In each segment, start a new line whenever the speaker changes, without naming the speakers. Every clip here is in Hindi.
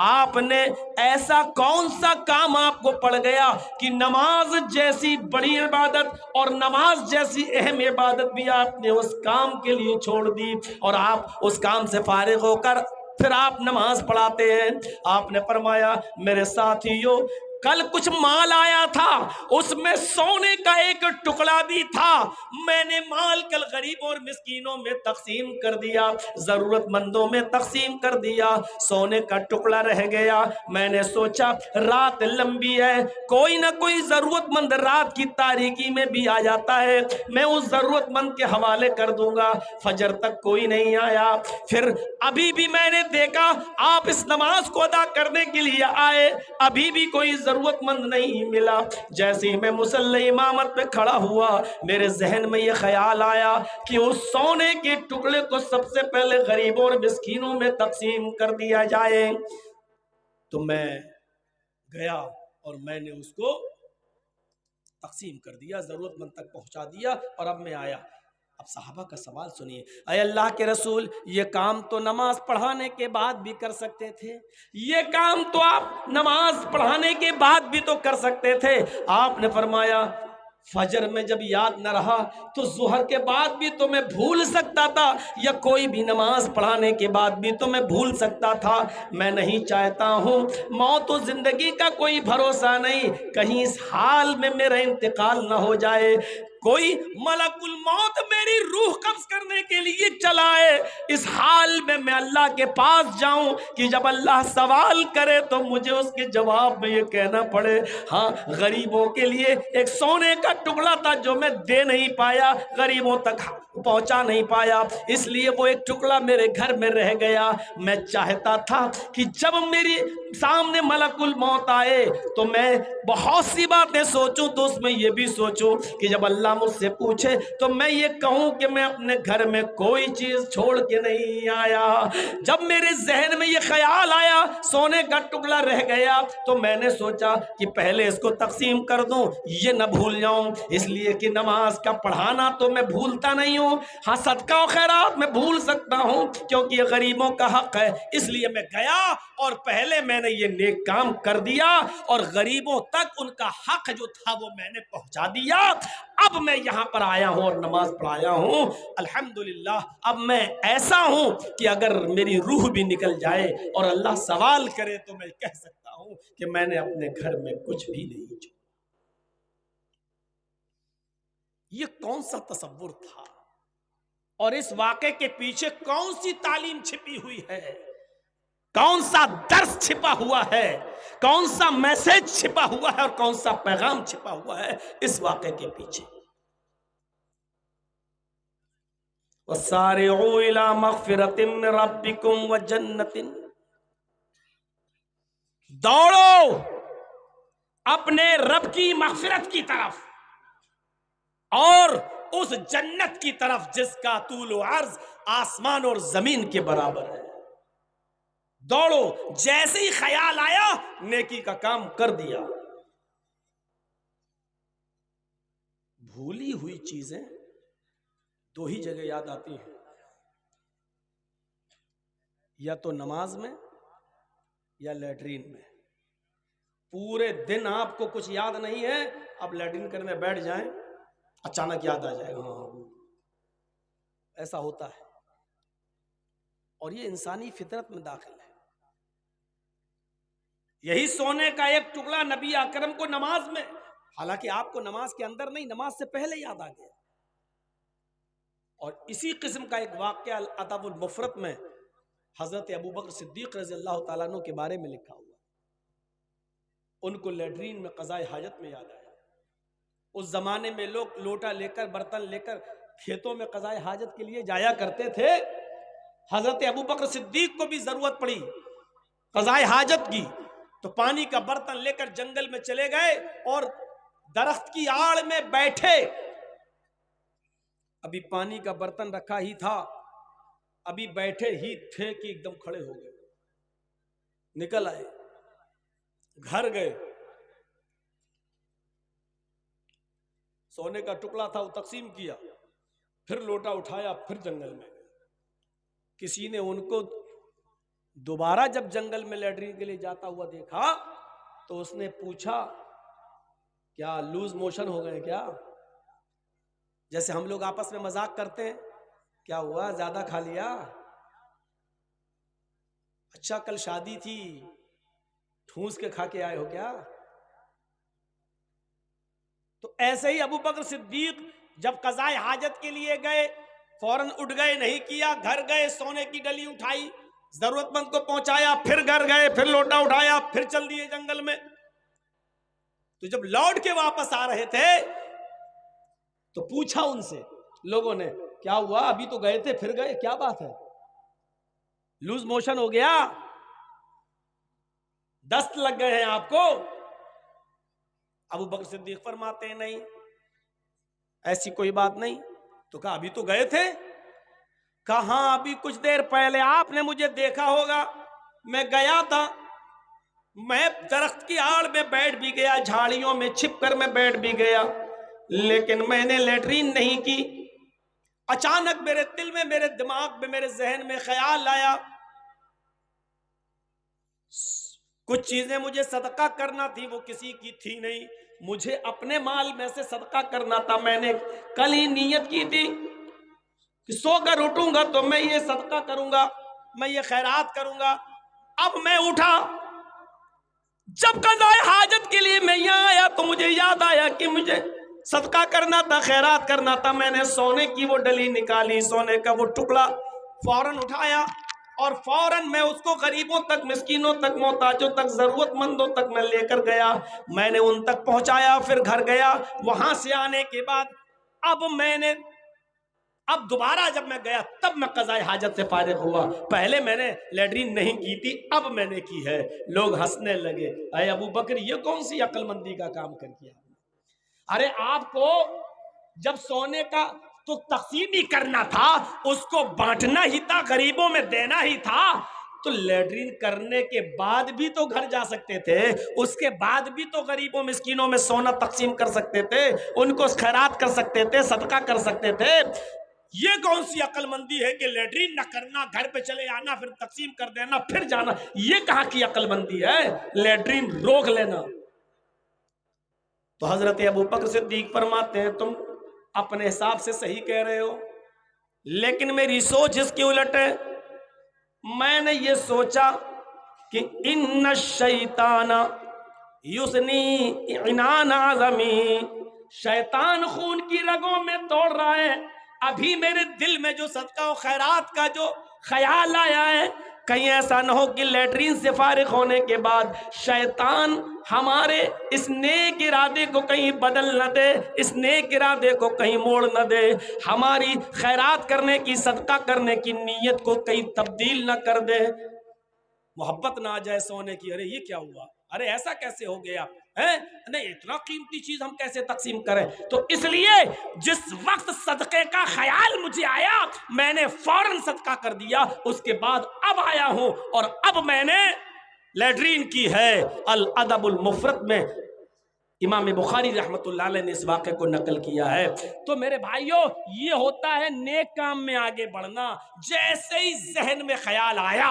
आपने ऐसा कौन सा काम आपको पड़ गया कि नमाज जैसी बड़ी इबादत और नमाज जैसी अहम इबादत भी आपने उस काम के लिए छोड़ दी और आप उस काम से फारिग होकर फिर आप नमाज पढ़ाते हैं। आपने फरमाया मेरे साथियों, कल कुछ माल आया था, उसमें सोने का एक टुकड़ा भी था, मैंने माल कल गरीबों और मिस्कीनों में तकसीम कर दिया, जरूरतमंदों में तकसीम कर दिया, सोने का टुकड़ा रह गया। मैंने सोचा रात लंबी है, कोई ना कोई जरूरतमंद रात की तारीकी में भी आ जाता है, मैं उस जरूरतमंद के हवाले कर दूंगा। फजर तक कोई नहीं आया, फिर अभी भी मैंने देखा आप इस नमाज को अदा करने के लिए आए, अभी भी कोई जरूरतमंद नहीं मिला। जैसे ही मैं मुसल्ले इमामत पे खड़ा हुआ, मेरे जहन में यह ख्याल आया कि उस सोने के टुकड़े को सबसे पहले गरीबों और मिस्कीनों में तकसीम कर दिया जाए। तो मैं गया और मैंने उसको तकसीम कर दिया, जरूरतमंद तक पहुंचा दिया और अब मैं आया। अब साहबा का सवाल सुनिए, अय अल्लाह के रसूल, ये काम तो नमाज पढ़ाने के बाद भी कर सकते थे, ये काम तो आप नमाज पढ़ाने के बाद भी तो कर सकते थे। आपने फरमाया फजर में जब याद न रहा तो जुहर के बाद भी तो मैं भूल सकता था, या कोई भी नमाज पढ़ाने के बाद भी तो मैं भूल सकता था। मैं नहीं चाहता हूँ, मौत और जिंदगी का कोई भरोसा नहीं, कहीं इस हाल में मेरा इंतकाल न हो जाए, कोई मलकुल मौत मेरी रूह कब्ज करने के लिए चलाए, इस हाल में मैं अल्लाह के पास जाऊं कि जब अल्लाह सवाल करे तो मुझे उसके जवाब में ये कहना पड़े, हाँ गरीबों के लिए एक सोने का टुकड़ा था जो मैं दे नहीं पाया, गरीबों तक पहुंचा नहीं पाया, इसलिए वो एक टुकड़ा मेरे घर में रह गया। मैं चाहता था कि जब मेरे सामने मलकुल मौत आए तो मैं बहुत सी बातें सोचूं, तो उसमें ये भी सोचूं कि जब अल्लाह मुझसे पूछे तो मैं ये कहूं कि मैं अपने घर में कोई चीज छोड़ के नहीं आया। जब मेरे जहन में ये ख्याल आया सोने का टुकड़ा रह गया तो मैंने सोचा कि पहले इसको तकसीम कर दूं, ये न भूल जाऊं, इसलिए कि नमाज का पढ़ाना तो मैं भूलता नहीं हूं, हाँ सदका और खैरात मैं भूल सकता हूं क्योंकि ये गरीबों का हक है, इसलिए मैं गया और पहले मैंने ये नेक काम कर दिया और गरीबों तक उनका हक जो था वो मैंने पहुंचा दिया। अब मैं यहां पर आया हूं और नमाज पढ़ाया हूं, अल्हम्दुलिल्लाह अब मैं ऐसा हूं कि अगर मेरी रूह भी निकल जाए और अल्लाह सवाल करे तो मैं कह सकता हूं कि मैंने अपने घर में कुछ भी नहीं छोड़ा। ये कौन सा तसव्वुर था और इस वाक़े के पीछे कौन सी तालीम छिपी हुई है, कौन सा दर्स छिपा हुआ है, कौन सा मैसेज छिपा हुआ है और कौन सा पैगाम छिपा हुआ है इस वाक़े के पीछे। वसारिऊ इला मग़फ़िरतिम मिन रब्बिकुम व जन्नतिन, दौड़ो अपने रब की मग़फ़िरत की तरफ और उस जन्नत की तरफ जिसका तूल व अर्ज आसमान और जमीन के बराबर है। दौड़ो, जैसे ही ख्याल आया नेकी का काम कर दिया। भूली हुई चीजें दो ही जगह याद आती हैं, या तो नमाज में या लैट्रीन में। पूरे दिन आपको कुछ याद नहीं है, अब लैट्रीन करने बैठ जाएं अचानक याद आ जाएगा, हाँ ऐसा होता है और ये इंसानी फितरत में दाखिल है। यही सोने का एक टुकड़ा नबी अकरम को नमाज में, हालांकि आपको नमाज के अंदर नहीं नमाज से पहले याद आ गया। और इसी किस्म का एक वाक़या अदबुल मुफ़रत में हजरत अबू बकर सिद्दीक रज़ी अल्लाह तआला अन्हु के बारे में लिखा हुआ। उनको लैट्रीन में क़ज़ाए हाजत में याद आया। उस जमाने में लोग लोटा लेकर बर्तन लेकर खेतों में क़ज़ाए हाजत के लिए जाया करते थे। हजरत अबू बकर सिद्दीक को भी जरूरत पड़ी क़ज़ाए हाजत की, तो पानी का बर्तन लेकर जंगल में चले गए और दरख्त की आड़ में बैठे। अभी पानी का बर्तन रखा ही था, अभी बैठे ही थे कि एकदम खड़े हो गए, निकल आए, घर गए, सोने का टुकड़ा था वो तकसीम किया, फिर लोटा उठाया, फिर जंगल में गए। किसी ने उनको दोबारा जब जंगल में लैट्रिन के लिए जाता हुआ देखा तो उसने पूछा, क्या लूज मोशन हो गए क्या? जैसे हम लोग आपस में मजाक करते हैं, क्या हुआ ज्यादा खा लिया? अच्छा कल शादी थी, ठूस के खा के आए हो क्या? तो ऐसे ही अबू बकर सिद्दीक जब कज़ाए हाजत के लिए गए, फौरन उठ गए, नहीं किया, घर गए, सोने की डली उठाई, जरूरतमंद को पहुंचाया, फिर घर गए, फिर लोटा उठाया, फिर चल दिए जंगल में। तो जब लौट के वापस आ रहे थे तो पूछा उनसे लोगों ने, क्या हुआ, अभी तो गए थे फिर गए, क्या बात है? लूज मोशन हो गया, दस्त लग गए हैं आपको? अबू बकर सिद्दीक फरमाते हैं, नहीं ऐसी कोई बात नहीं। तो कहा अभी तो गए थे? कहा अभी कुछ देर पहले आपने मुझे देखा होगा, मैं गया था, मैं दरख्त की आड़ में बैठ भी गया, झाड़ियों में छिपकर मैं बैठ भी गया, लेकिन मैंने लैट्रीन नहीं की। अचानक मेरे दिल में, मेरे दिमाग में, मेरे जहन में ख्याल आया, कुछ चीजें मुझे सदका करना थी, वो किसी की थी नहीं, मुझे अपने माल में से सदका करना था। मैंने कल ही नियत की थी कि सोकर उठूंगा तो मैं ये सदका करूंगा, मैं ये खैरात करूंगा। अब मैं उठा, जब कज़ाए हाजत के लिए मैं यहाँ आया तो मुझे याद आया कि मुझे सदका करना था, खैरात करना था। मैंने सोने की वो डली निकाली, सोने का वो टुकड़ा फौरन उठाया और फौरन मैं उसको गरीबों तक, मिस्कीनों तक, मोहताजों तक, जरूरतमंदों तक मैं लेकर गया, मैंने उन तक पहुंचाया, फिर घर गया। वहां से आने के बाद अब दोबारा जब मैं गया तब मैं कज़ाए हाजत से फारिग हुआ, पहले मैंने लैट्रीन नहीं की थी, अब मैंने की है। लोग हंसने लगे, अरे अबू बकर ये कौन सी अक्लमंदी का काम कर दिया? अरे आपको जब सोने का तो तकसीम ही करना था, उसको बांटना ही था, गरीबों में देना ही था, तो लैट्रीन करने के बाद भी तो घर जा सकते थे, उसके बाद भी तो गरीबों मिस्कीनों में सोना तकसीम कर सकते थे, उनको खैरात कर सकते थे, सदका कर सकते थे। ये कौन सी अक्लमंदी है कि लैट्रीन न करना, घर पे चले आना, फिर तकसीम कर देना, फिर जाना? ये कहां की अक्लमंदी है? लैट्रीन रोक लेना। तो हजरत अबू बकर सिद्दीक फरमाते हैं, तुम अपने हिसाब से सही कह रहे हो, लेकिन मेरी सोच इसकी उलट है। मैंने ये सोचा कि इन्न शैताना युस्नी इनान आज़मी, शैतान खून की रगों में दौड़ रहा है। अभी मेरे दिल में जो सदका और खैरात का जो ख्याल आया है, कहीं ऐसा न हो कि लैट्रीन से फारिग होने के बाद शैतान हमारे इस नेक इरादे को कहीं बदल न दे, इस नेक इरादे को कहीं मोड़ न दे, हमारी खैरात करने की, सदका करने की नीयत को कहीं तब्दील न कर दे, मोहब्बत ना आ जाए सोने की, अरे ये क्या हुआ, अरे ऐसा कैसे हो गया है, नहीं इतना कीमती चीज हम कैसे तकसीम करें। तो इसलिए जिस वक्त सदके का ख्याल मुझे आया, मैंने फौरन सदका कर दिया। उसके बाद अब आया हूं और अब मैंने लैट्रीन की है। अल अदबुल मुफरद में इमाम बुखारी रहमतुल्लाह अलैह ने इस वाक़े को नकल किया है। तो मेरे भाइयों, ये होता है नेक काम में आगे बढ़ना। जैसे ही जहन में ख्याल आया,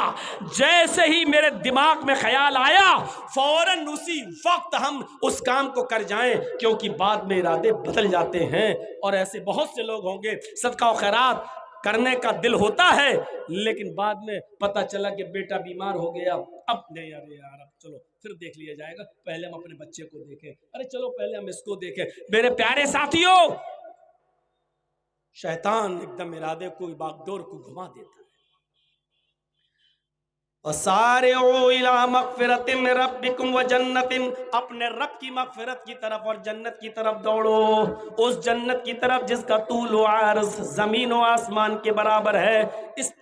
जैसे ही मेरे दिमाग में ख्याल आया, फौरन उसी वक्त हम उस काम को कर जाएं, क्योंकि बाद में इरादे बदल जाते हैं। और ऐसे बहुत से लोग होंगे, सदका और खैरात करने का दिल होता है, लेकिन बाद में पता चला कि बेटा बीमार हो गया, अब नहीं, अरे यार अब चलो फिर देख लिया जाएगा, पहले हम अपने बच्चे को देखें, अरे चलो पहले हम इसको देखें। मेरे प्यारे साथियों, शैतान एकदम इरादे को, बागडोर को घुमा देता है। सारिऊ इला मग़फ़िरतिन मिन रब्बिकुम व जन्नतिन, अपने रब की मग़फ़िरत की तरफ और जन्नत की तरफ दौड़ो, उस जन्नत की तरफ जिसका तूल व अर्ज़ ज़मीन व आसमान के बराबर है।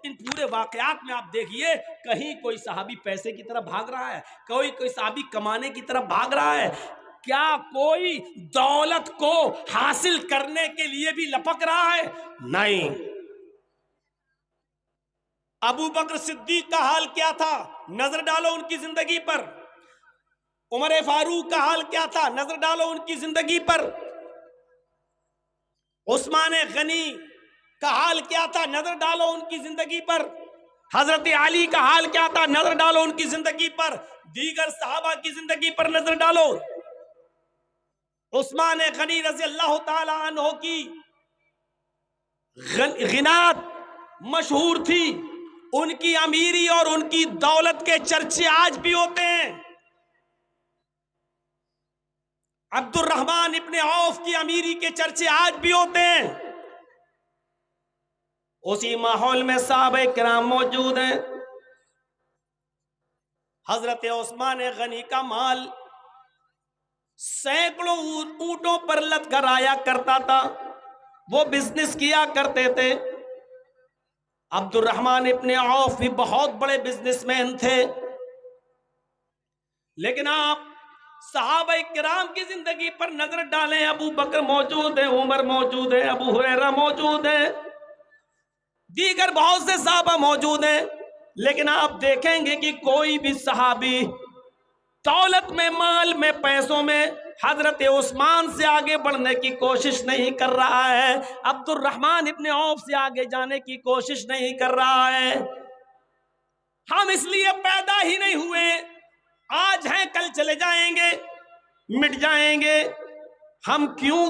इन पूरे वाक़यात में आप देखिए, कहीं कोई सहाबी पैसे की तरफ भाग रहा है, कोई सहाबी कमाने की तरफ भाग रहा है, क्या कोई दौलत को हासिल करने के लिए भी लपक रहा है? नहीं। अबू बकर सिद्दीक का हाल क्या था, नजर डालो उनकी जिंदगी पर। उमर फारूक का हाल क्या था, नजर डालो उनकी जिंदगी पर। उस्मान गनी का हाल क्या था, नजर डालो उनकी जिंदगी पर। हजरत अली का हाल क्या था, नजर डालो उनकी जिंदगी पर, दीगर सहाबा की जिंदगी पर नजर डालो। उस्मान गनी रज़ी अल्लाह ताला अन्हो की गिनात मशहूर थी, उनकी अमीरी और उनकी दौलत के चर्चे आज भी होते हैं। अब्दुर्रहमान इब्ने औफ की अमीरी के चर्चे आज भी होते हैं। उसी माहौल में सहाबा किराम मौजूद हैं। हजरत उस्मान गनी का माल सैकड़ों ऊंटों पर लद कर आया करता था, वो बिजनेस किया करते थे। अब्दुर्रहमान इब्ने औफ भी बहुत बड़े बिजनेसमैन थे, लेकिन आप सहाबा किराम की जिंदगी पर नजर डालें, अबू बकर मौजूद है, उमर मौजूद है, अबू हुरैरा मौजूद है, दीगर बहुत से सहाबा मौजूद हैं, लेकिन आप देखेंगे कि कोई भी सहाबी दौलत में, माल में, पैसों में हजरत उस्मान से आगे बढ़ने की कोशिश नहीं कर रहा है, अब्दुर्रहमान इब्ने औफ से आगे जाने की कोशिश नहीं कर रहा है। हम इसलिए पैदा ही नहीं हुए, आज हैं कल चले जाएंगे, मिट जाएंगे। हम क्यों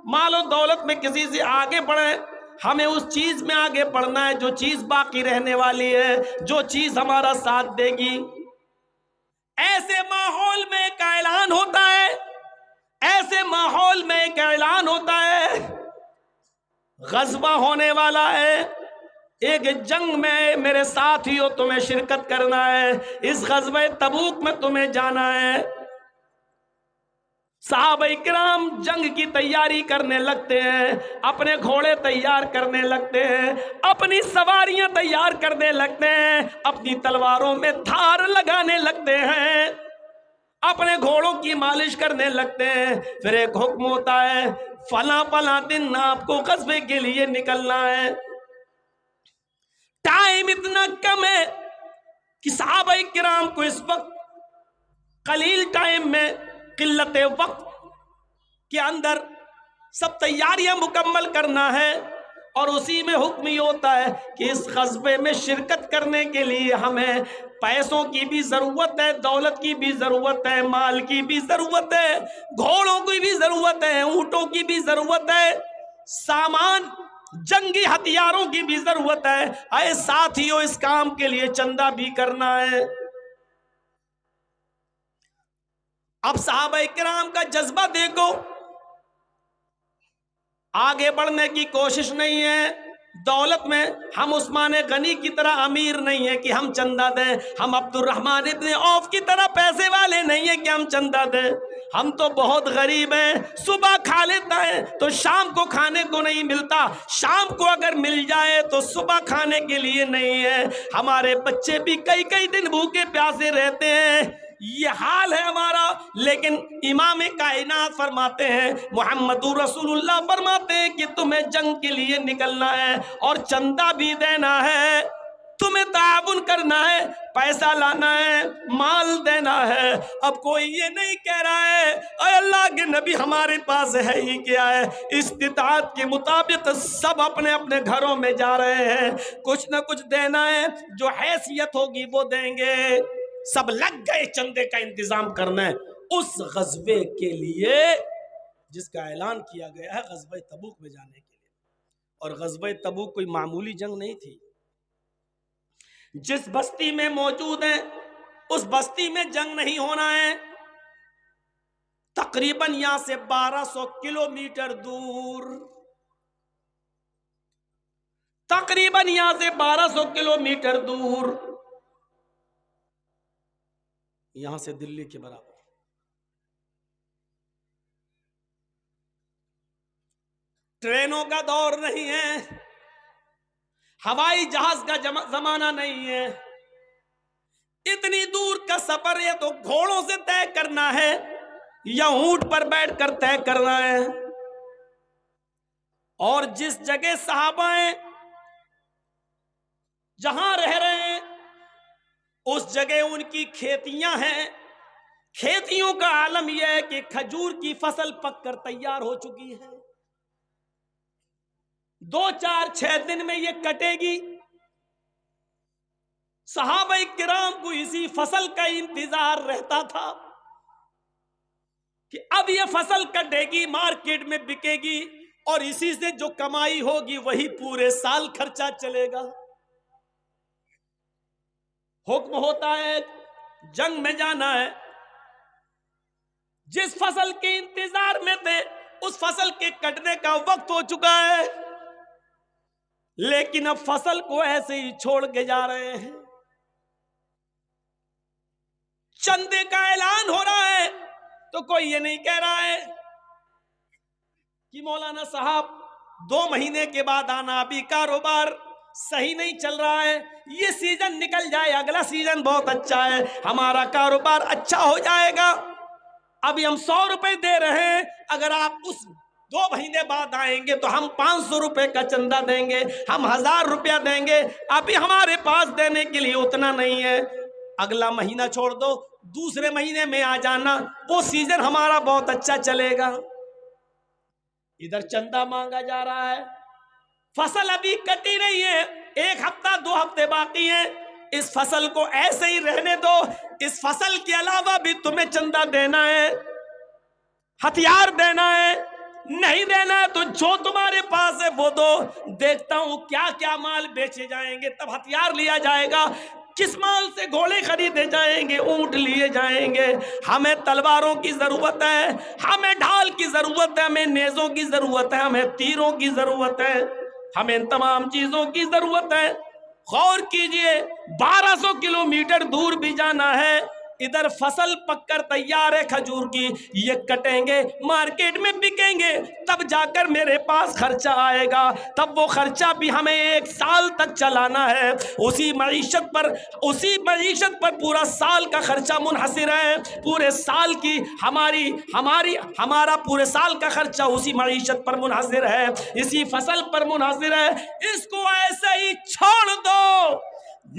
मालो दौलत में किसी से आगे बढ़े? हमें उस चीज में आगे बढ़ना है जो चीज बाकी रहने वाली है, जो चीज हमारा साथ देगी। ऐसे माहौल में एक ऐलान होता है, ऐसे माहौल में एक ऐलान होता है, गज़वा होने वाला है, एक जंग में मेरे साथियों तुम्हें शिरकत करना है, इस गज़वा तबूक में तुम्हें जाना है। सहाबा इकराम जंग की तैयारी करने लगते हैं, अपने घोड़े तैयार करने लगते हैं, अपनी सवारियां तैयार करने लगते हैं, अपनी तलवारों में धार लगाने लगते हैं, अपने घोड़ों की मालिश करने लगते हैं। फिर एक हुक्म होता है, फला फला दिन आपको ग़ज़वे के लिए निकलना है। टाइम इतना कम है कि सहाबा इकराम को इस वक्त कलील टाइम में, किल्लत वक्त के अंदर सब तैयारियां मुकम्मल करना है, और उसी में हुक्म ये होता है कि इस ग़ज़वे में शिरकत करने के लिए हमें पैसों की भी ज़रूरत है, दौलत की भी ज़रूरत है, माल की भी ज़रूरत है, घोड़ों की भी ज़रूरत है, ऊँटों की भी ज़रूरत है, सामान जंगी हथियारों की भी ज़रूरत है। आए साथियों, इस काम के लिए चंदा भी करना है। अब सहाबा किराम का जज्बा देखो, आगे बढ़ने की कोशिश नहीं है। दौलत में हम उस्मान गनी की तरह अमीर नहीं है कि हम चंदा दें, हम अब्दुर्रहमान इब्ने औफ की तरह पैसे वाले नहीं है कि हम चंदा दें। हम तो बहुत गरीब हैं, सुबह खा लेता है तो शाम को खाने को नहीं मिलता, शाम को अगर मिल जाए तो सुबह खाने के लिए नहीं है, हमारे बच्चे भी कई कई दिन भूखे प्यासे रहते हैं, ये हाल है हमारा। लेकिन इमाम कायनात फरमाते हैं, मुहम्मदुर रसूलुल्लाह फरमाते हैं कि तुम्हें जंग के लिए निकलना है और चंदा भी देना है, तुम्हें ताउन करना है, पैसा लाना है, माल देना है। अब कोई ये नहीं कह रहा है अरे अल्लाह के नबी हमारे पास है ही क्या है, इस्तिताअत के मुताबिक सब अपने अपने घरों में जा रहे हैं, कुछ ना कुछ देना है, जो हैसियत होगी वो देंगे। सब लग गए चंदे का इंतजाम करना है उस ग़ज़वे के लिए जिसका ऐलान किया गया है, ग़ज़वा तबूक में जाने के लिए। और ग़ज़वा तबूक कोई मामूली जंग नहीं थी। जिस बस्ती में मौजूद है उस बस्ती में जंग नहीं होना है। तकरीबन यहां से 1200 किलोमीटर दूर, तकरीबन यहां से 1200 किलोमीटर दूर, यहां से दिल्ली के बराबर, ट्रेनों का दौर नहीं है, हवाई जहाज का जमाना नहीं है, इतनी दूर का सफर या तो घोड़ों से तय करना है या ऊंट पर बैठकर तय करना है। और जिस जगह सहाबाएं जहां रह रहे हैं उस जगह उनकी खेतियां हैं, खेतियों का आलम यह है कि खजूर की फसल पककर तैयार हो चुकी है, 2 4 6 दिन में ये कटेगी। सहाबाए किराम को इसी फसल का इंतजार रहता था कि अब ये फसल कटेगी, मार्केट में बिकेगी और इसी से जो कमाई होगी वही पूरे साल खर्चा चलेगा। हुक्म होता है जंग में जाना है। जिस फसल के इंतजार में थे उस फसल के कटने का वक्त हो चुका है, लेकिन अब फसल को ऐसे ही छोड़ के जा रहे हैं। चंदे का ऐलान हो रहा है तो कोई ये नहीं कह रहा है कि मौलाना साहब 2 महीने के बाद आना, अभी कारोबार सही नहीं चल रहा है, ये सीजन निकल जाए, अगला सीजन बहुत अच्छा है, हमारा कारोबार अच्छा हो जाएगा। अभी हम 100 रुपए दे रहे हैं, अगर आप उस 2 महीने बाद आएंगे तो हम 500 रुपए का चंदा देंगे, हम 1000 रुपया देंगे, अभी हमारे पास देने के लिए उतना नहीं है, अगला महीना छोड़ दो, दूसरे महीने में आ जाना, वो सीजन हमारा बहुत अच्छा चलेगा। इधर चंदा मांगा जा रहा है, फसल अभी कटी नहीं है, 1 हफ्ता 2 हफ्ते बाकी है, इस फसल को ऐसे ही रहने दो, इस फसल के अलावा भी तुम्हें चंदा देना है, हथियार देना है, नहीं देना है तो जो तुम्हारे पास है वो दो, देखता हूं क्या क्या माल बेचे जाएंगे, तब हथियार लिया जाएगा, किस माल से घोड़े खरीदे जाएंगे, ऊंट लिए जाएंगे, हमें तलवारों की जरूरत है, हमें ढाल की जरूरत है, हमें नेजों की जरूरत है, हमें तीरों की जरूरत है, हमें इन तमाम चीजों की जरूरत है। गौर कीजिए 1200 किलोमीटर दूर भी जाना है, इधर फसल पककर तैयार है खजूर की, ये कटेंगे, मार्केट में बिकेंगे, तब जाकर मेरे पास खर्चा आएगा, तब वो खर्चा भी हमें 1 साल तक चलाना है, उसी मईशत पर पूरा साल का खर्चा मुनहसिर है, पूरे साल की हमारा पूरे साल का खर्चा उसी मईशत पर मुनहसिर है, इसी फसल पर मुनहसिर है, इसको ऐसे ही छोड़ दो,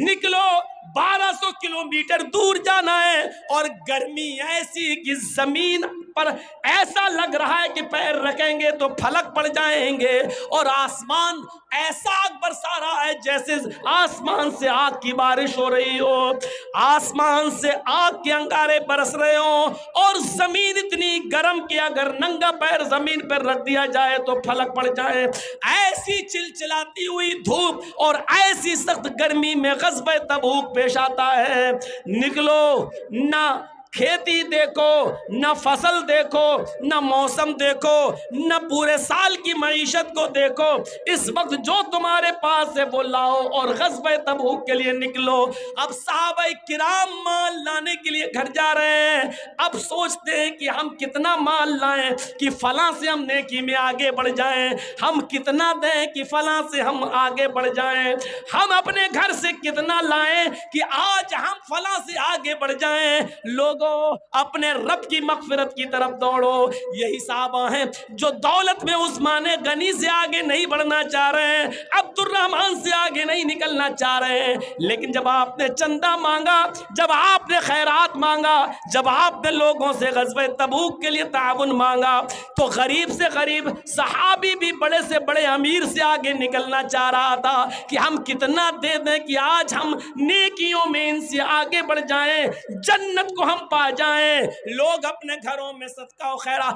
निकलो, 1200 किलोमीटर दूर जाना है और गर्मी ऐसी कि जमीन पर ऐसा लग रहा है कि पैर रखेंगे तो फलक पड़ जाएंगे, और आसमान ऐसा आग बरसा रहा है जैसे आसमान से आग की बारिश हो रही हो, आसमान से आग के अंगारे बरस रहे हो और जमीन इतनी गर्म कि अगर नंगा पैर जमीन पर रख दिया जाए तो फलक पड़ जाए, ऐसी चिलचिलाती हुई धूप और ऐसी सख्त गर्मी में ग़ज़्वे तबूक पेश आता है। निकलो, ना खेती देखो, न फसल देखो, न मौसम देखो, न पूरे साल की मईशत को देखो, इस वक्त जो तुम्हारे पास है वो लाओ और ग़ज़वे तबूक के लिए निकलो। अब सहाबाए किराम माल लाने के लिए घर जा रहे हैं, अब सोचते हैं कि हम कितना माल लाएं कि फलां से हम नेकी में आगे बढ़ जाएं, हम कितना दें कि फलां से हम आगे बढ़ जाएं, हम अपने घर से कितना लाएं कि आज हम फलां से आगे बढ़ जाएं। लोग अपने रब की मग़फ़िरत की तरफ दौड़ो। यही साहबा हैं जो दौलत में उस्मान गनी से आगे नहीं बढ़ना चाह रहे हैं, अब्दुर्रहमान से आगे नहीं निकलना चाह रहे हैं, लेकिन जब आपने चंदा मांगा, जब आपने खैरात मांगा, जब आपने लोगों से ग़ज़वे तबूक के लिए ताउन मांगा, तो गरीब से गरीब सहाबी भी बड़े से बड़े अमीर से आगे निकलना चाह रहा था कि हम कितना दे दें कि आज हम नेकियों में इनसे आगे बढ़ जाएं, जन्नत को हम पा जाएं। लोग अपने घरों में सदका और खैरा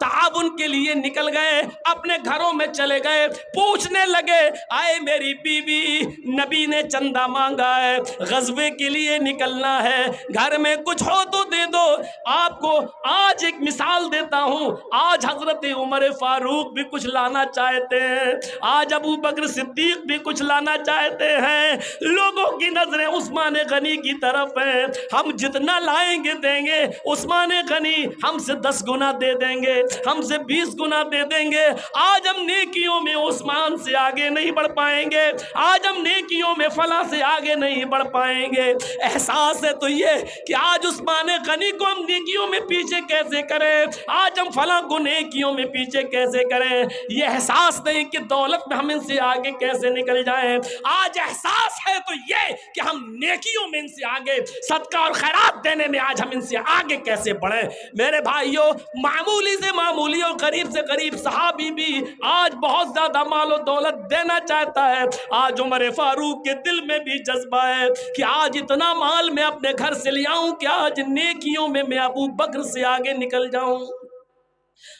ताउन के लिए निकल गए, अपने घरों में चले गए, पूछने लगे, आए मेरी बीवी, नबी ने चंदा मांगा है, ग़ज़वे के लिए निकलना है, घर में कुछ हो तो दे दो। आपको आज एक मिसाल देता हूँ, आज हज़रत उमर फारूक भी कुछ लाना चाहते हैं, आज अबू बकर सिद्दीक भी कुछ लाना चाहते हैं, लोगों की नजरें उस्मान गनी की तरफ हैं, हम जितना लाएंगे देंगे, उस्मान गनी हमसे 10 गुना दे देंगे, हमसे 20 गुना दे देंगे। आज हम नेकियों में उस्मान से आगे नहीं बढ़ पाएंगे, आज हम नेकियों में फला से आगे नहीं बढ़ पाएंगे। एहसास है तो ये कि आज उस्मान गनी को हम नेकियों में पीछे कैसे करें, आज हम फला को नेकियों में पीछे कैसे करें, ये एहसास नहीं कि दौलत में हम इनसे आगे कैसे निकल जाएं। आज एहसास है तो ये कि हम नेकियों में इनसे आगे, सदका और खैरात देने में आज हम हम इनसे आगे कैसे बढ़े। मेरे भाइयों, मामूली से मामूली और गरीब से गरीब सहाबी भी आज बहुत ज्यादा मालो दौलत देना चाहता है। आज उमर फारूक के दिल में भी जज्बा है कि आज इतना माल मैं अपने घर से ले आऊं कि आज नेकियों में मैं अबू बकर से आगे निकल जाऊं,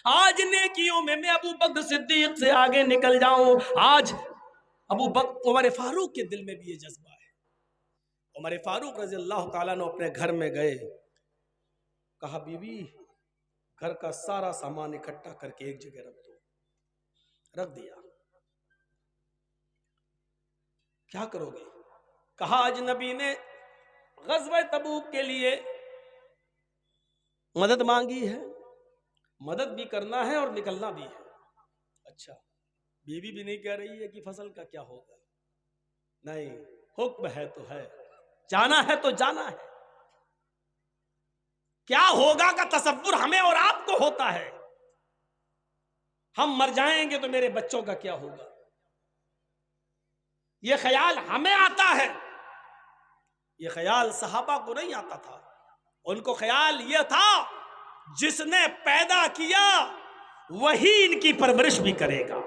आज नेकियों में मैं अबू बकर सिद्दीक से आगे निकल जाऊं। आज अबू बकर उमर फारूक के दिल में भी ये जज्बा है। उमर फारूक रज़ी अल्लाह ताला ने अपने घर में गए, कहा बीबी घर का सारा सामान इकट्ठा करके एक जगह रख दो। रख दिया। क्या करोगे? कहा आज नबी ने ग़ज़वा तबूक के लिए मदद मांगी है, मदद भी करना है और निकलना भी है। अच्छा, बीवी भी नहीं कह रही है कि फसल का क्या होगा, नहीं, हुक्म है तो है, जाना है तो जाना है। क्या होगा का तसव्वुर हमें और आपको होता है। हम मर जाएंगे तो मेरे बच्चों का क्या होगा, यह ख्याल हमें आता है। यह ख्याल सहाबा को नहीं आता था। उनको ख्याल यह था जिसने पैदा किया वही इनकी परवरिश भी करेगा,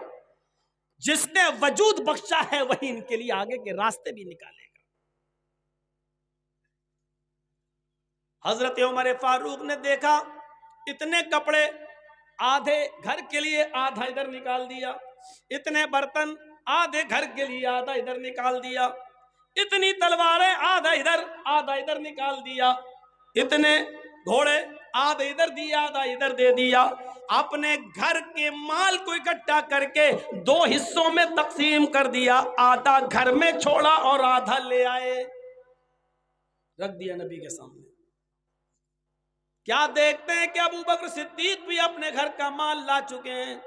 जिसने वजूद बख्शा है वही इनके लिए आगे के रास्ते भी निकालेगा। हजरत उमर फारूक ने देखा इतने कपड़े, आधे घर के लिए आधा इधर निकाल दिया, इतने बर्तन आधे घर के लिए आधा इधर निकाल दिया, इतनी तलवारें आधा इधर निकाल दिया, इतने घोड़े आधा इधर दिया आधा इधर दे दिया। अपने घर के माल को इकट्ठा करके दो हिस्सों में तकसीम कर दिया, आधा घर में छोड़ा और आधा ले आए, रख दिया नबी के सामने। क्या देखते हैं कि अबू बकर सिद्दीक भी अपने घर का माल ला चुके हैं।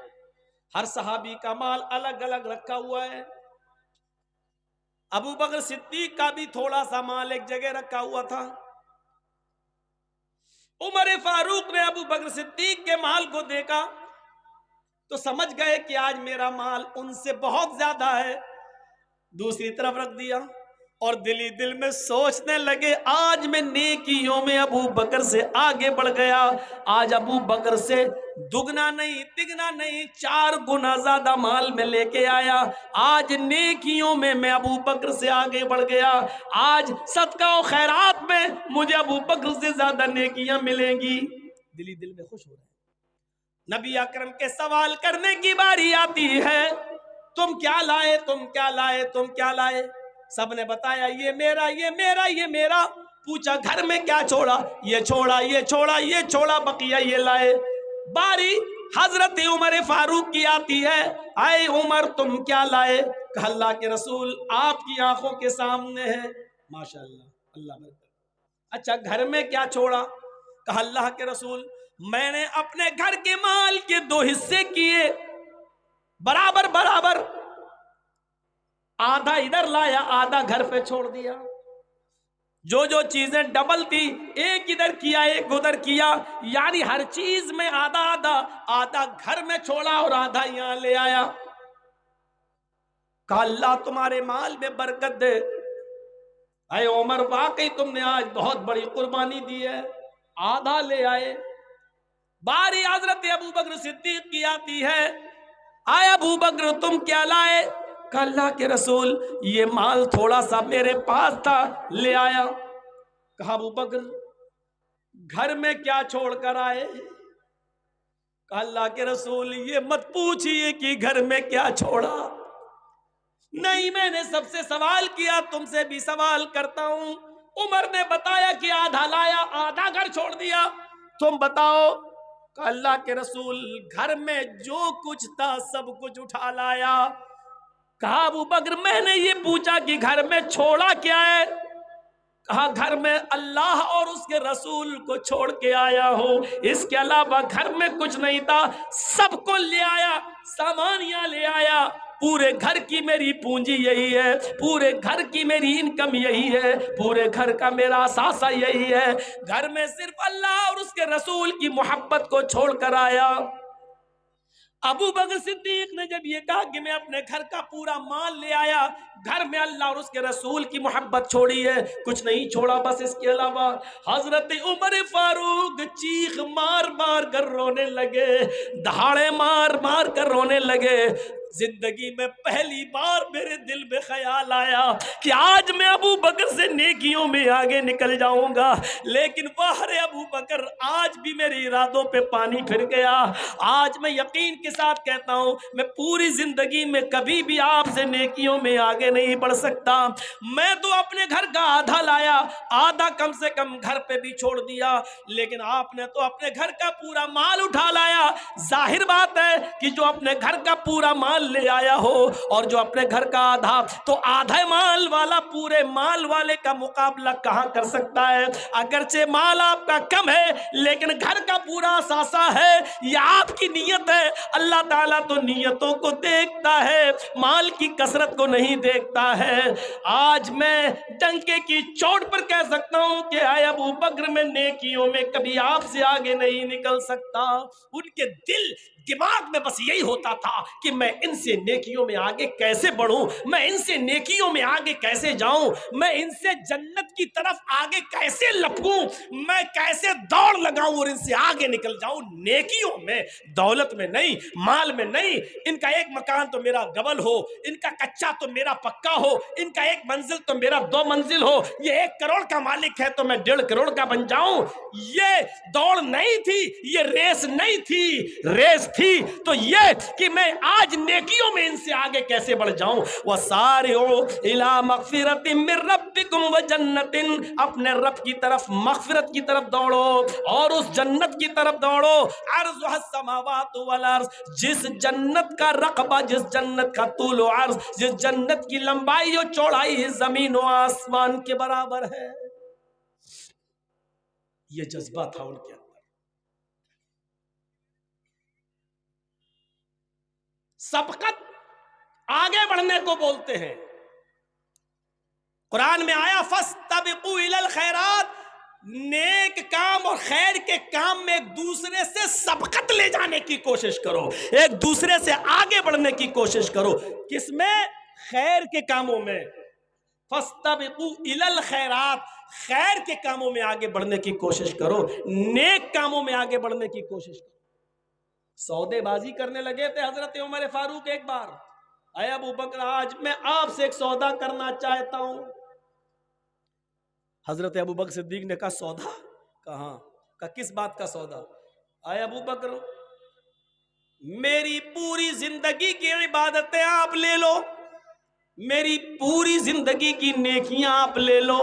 हर सहाबी का माल अलग अलग रखा हुआ है। अबू बकर सिद्दीक का भी थोड़ा सा माल एक जगह रखा हुआ था। उमर फारूक ने अबू बकर सिद्दीक के माल को देखा तो समझ गए कि आज मेरा माल उनसे बहुत ज्यादा है, दूसरी तरफ रख दिया और दिल ही दिल में सोचने लगे आज मैं नेकियों में अबू बकर से आगे बढ़ गया। आज अबू बकर से दुगना नहीं तिगना नहीं 4 गुना ज्यादा माल में लेके आया। आज नेकियों में मैं अबू बकर से आगे बढ़ गया। आज सदका और खैरात में मुझे अबू बकर से ज्यादा नेकियां मिलेंगी। दिल ही दिल में खुश हो रहे हैं। नबी अकरम के सवाल करने की बारी आती है, तुम क्या लाए, तुम क्या लाए, तुम क्या लाए। सबने बताया ये मेरा, ये मेरा, ये मेरा। पूछा घर में क्या छोड़ा, ये छोड़ा, ये छोड़ा, ये छोड़ा, बकिया ये लाए। बारी हजरत उमर फारूक की आती है, आए उमर तुम क्या लाए। कहा अल्लाह के रसूल आपकी आंखों के सामने है। माशाअल्लाह, अल्लाह बरकत। अच्छा घर में क्या छोड़ा। कहा अल्लाह के रसूल मैंने अपने घर के माल के 2 हिस्से किए, बराबर बराबर, आधा इधर लाया आधा घर पे छोड़ दिया। जो जो चीजें डबल थी एक इधर किया एक उधर किया, यानी हर चीज में आधा आधा, आधा घर में छोड़ा और आधा यहां ले आया। कहा अल्लाह तुम्हारे माल में बरकत दे। अरे उमर वाकई तुमने आज बहुत बड़ी कुर्बानी दी है। आधा ले आए। बारी हजरत अबू बकर सिद्दीक की आती है, आए अबू बकर तुम क्या लाए। कहा अल्लाह के रसूल ये माल थोड़ा सा मेरे पास था, ले आया। कहा अबू बकर घर में क्या छोड़ कर आए। कहा अल्लाह के रसूल ये मत पूछिए कि घर में क्या छोड़ा। नहीं मैंने सबसे सवाल किया, तुमसे भी सवाल करता हूं। उमर ने बताया कि आधा लाया आधा घर छोड़ दिया, तुम बताओ। कहा अल्लाह के रसूल घर में जो कुछ था सब कुछ उठा लाया। कहा अबू बकर मैंने ये पूछा कि घर में छोड़ा क्या है। कहा घर में अल्लाह और उसके रसूल को छोड़ के आया हूं, इसके अलावा घर में कुछ नहीं था, सबको ले आया, सामान यहाँ ले आया। पूरे घर की मेरी पूंजी यही है, पूरे घर की मेरी इनकम यही है, पूरे घर का मेरा असासा यही है। घर में सिर्फ अल्लाह और उसके रसूल की मोहब्बत को छोड़ कर आया। अबू बकर सिद्दीक ने जब ये कहा कि मैं अपने घर का पूरा माल ले आया, घर में अल्लाह और उसके रसूल की मोहब्बत छोड़ी है, कुछ नहीं छोड़ा बस इसके अलावा। हजरत उमर फारूक चीख मार मार कर रोने लगे, दहाड़े मार मार कर रोने लगे। जिंदगी में पहली बार मेरे दिल में ख्याल आया कि आज मैं अबू बकर से नेकियों में आगे निकल जाऊंगा, लेकिन वाह रे अबू बकर, आज भी मेरे इरादों पे पानी फिर गया। आज मैं यकीन के साथ कहता हूं, मैं पूरी जिंदगी में कभी भी आपसे नेकियों में आगे नहीं बढ़ सकता। मैं तो अपने घर का आधा लाया, आधा कम से कम घर पे भी छोड़ दिया, लेकिन आपने तो अपने घर का पूरा माल उठा लाया। जाहिर बात है कि जो अपने घर का पूरा माल ले आया हो और जो अपने घर का आधा, तो आधा माल वाला पूरे माल वाले का मुकाबला कहां कर सकता है। अगरचे माल आपका कम है, लेकिन घर का पूरा सासा है। यह आपकी नीयत है। अल्लाह ताला तो नीयतों को देखता है, माल की कसरत को नहीं देखता है। आज मैं डंके की चोट पर कह सकता हूं कि आए अबू बकर में नेकियों में कभी आपसे आगे नहीं निकल सकता। उनके दिल दिमाग में बस यही होता था कि मैं इनसे नेकियों में आगे कैसे बढ़ूं, मैं इनसे नेकियों में आगे कैसे जाऊं, मैं इनसे जन्नत की तरफ आगे कैसे लपकूं, मैं कैसे दौड़ लगाऊं और इनसे आगे निकल जाऊं। नेकियों में, दौलत में नहीं, माल में नहीं। इनका एक मकान तो मेरा डबल हो, इनका कच्चा तो मेरा पक्का हो, इनका एक मंजिल तो मेरा 2 मंजिल हो। ये 1 करोड़ का मालिक है तो मैं 1.5 करोड़ का बन जाऊं। ये दौड़ नहीं थी, ये रेस नहीं थी। रेस थी तो ये कि मैं आज नेकियों में इनसे आगे कैसे बढ़ जाऊं। वसारिउ इला मगफिरतिन मिर रब्बिकुम व जन्नतिन, अपने रब की तरफ, मगफिरत की तरफ दौड़ो और उस जन्नत की तरफ दौड़ो। अर्ज़ुहा समावातु वल अर्ज़, जिस जन्नत का रकबा, जिस जन्नत का तूल व अर्ज़, जिस जन्नत की लंबाई और चौड़ाई जमीन व आसमान के बराबर है। ये जज्बा था उनके अंदर। सबकत आगे बढ़ने को बोलते हैं। कुरान में आया फस्तबिकू इलल खैरात, नेक काम और खैर के काम में एक दूसरे से सबकत ले जाने की कोशिश करो, एक दूसरे से आगे बढ़ने की कोशिश करो। किसमें? खैर के कामों में। फस्तबिकू इलल खैरात, खैर के कामों में आगे बढ़ने की कोशिश करो, नेक कामों में आगे बढ़ने की कोशिश करो। सौदेबाजी करने लगे थे हजरत उमर फारूक एक बार। आए अबू बकर, आज मैं आपसे एक सौदा करना चाहता हूं। हजरत अबू बकर सिद्दीक ने कहा सौदा? कहा? का किस बात का सौदा? आए अबू बकर, मेरी पूरी जिंदगी की इबादतें आप ले लो, मेरी पूरी जिंदगी की नेकियां आप ले लो,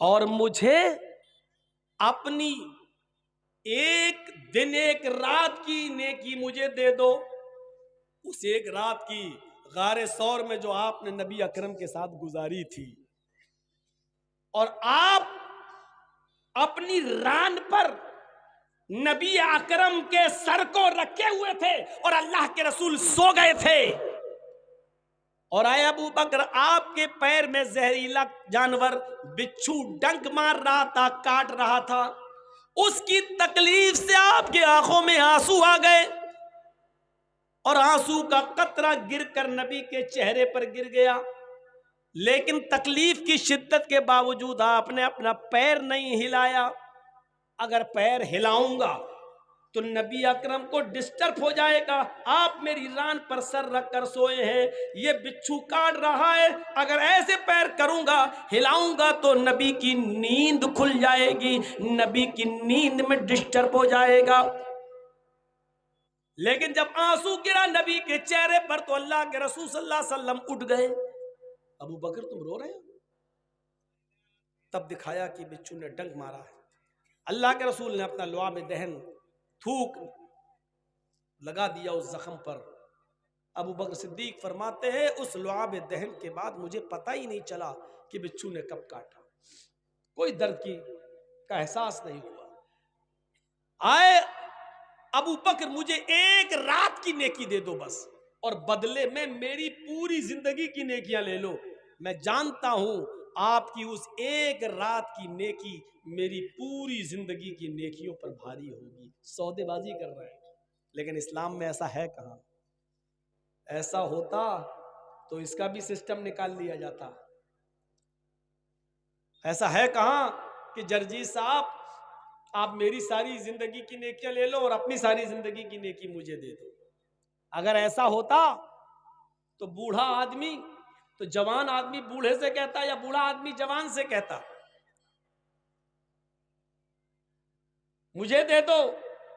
और मुझे अपनी एक दिन एक रात की नेकी मुझे दे दो। उस एक रात की गारे सौर में जो आपने नबी अकरम के साथ गुजारी थी, और आप अपनी रान पर नबी अकरम के सर को रखे हुए थे और अल्लाह के रसूल सो गए थे, और आए अबू बकर, आपके पैर में जहरीला जानवर बिच्छू डंक मार रहा था, काट रहा था। उसकी तकलीफ से आपके आंखों में आंसू आ गए और आंसू का कतरा गिरकर नबी के चेहरे पर गिर गया। लेकिन तकलीफ की शिद्दत के बावजूद आपने अपना पैर नहीं हिलाया। अगर पैर हिलाऊंगा तो नबी अकरम को डिस्टर्ब हो जाएगा। आप मेरी रान पर सर रखकर सोए हैं, ये बिच्छू काट रहा है, अगर ऐसे पैर करूंगा, हिलाऊंगा तो नबी की नींद खुल जाएगी, नबी की नींद में डिस्टर्ब हो जाएगा। लेकिन जब आंसू गिरा नबी के चेहरे पर तो अल्लाह के रसूल सल्लल्लाहु अलैहि वसल्लम उठ गए। अबू बकर, तुम रो रहे हो? तब दिखाया कि बिच्छू ने डंक मारा है। अल्लाह के रसूल ने अपना लुआब दहन थूक लगा दिया उस जख्म पर। अबू बकर सिद्दीक फरमाते हैं, उस लुआब दहन के बाद मुझे पता ही नहीं चला कि बिच्छू ने कब काटा, कोई दर्द का एहसास नहीं हुआ। आए अबू बकर, मुझे एक रात की नेकी दे दो बस, और बदले में मेरी पूरी जिंदगी की नेकियां ले लो। मैं जानता हूं आपकी उस एक रात की नेकी मेरी पूरी जिंदगी की नेकियों पर भारी होगी। सौदेबाजी कर रहे हैं। लेकिन इस्लाम में ऐसा है कहाँ? ऐसा होता तो इसका भी सिस्टम निकाल लिया जाता। ऐसा है कहाँ कि जर्जी साहब आप मेरी सारी जिंदगी की नेकियां ले लो और अपनी सारी जिंदगी की नेकी मुझे दे दो। अगर ऐसा होता तो बूढ़ा आदमी तो जवान आदमी बूढ़े से कहता या बूढ़ा आदमी जवान से कहता मुझे दे दो,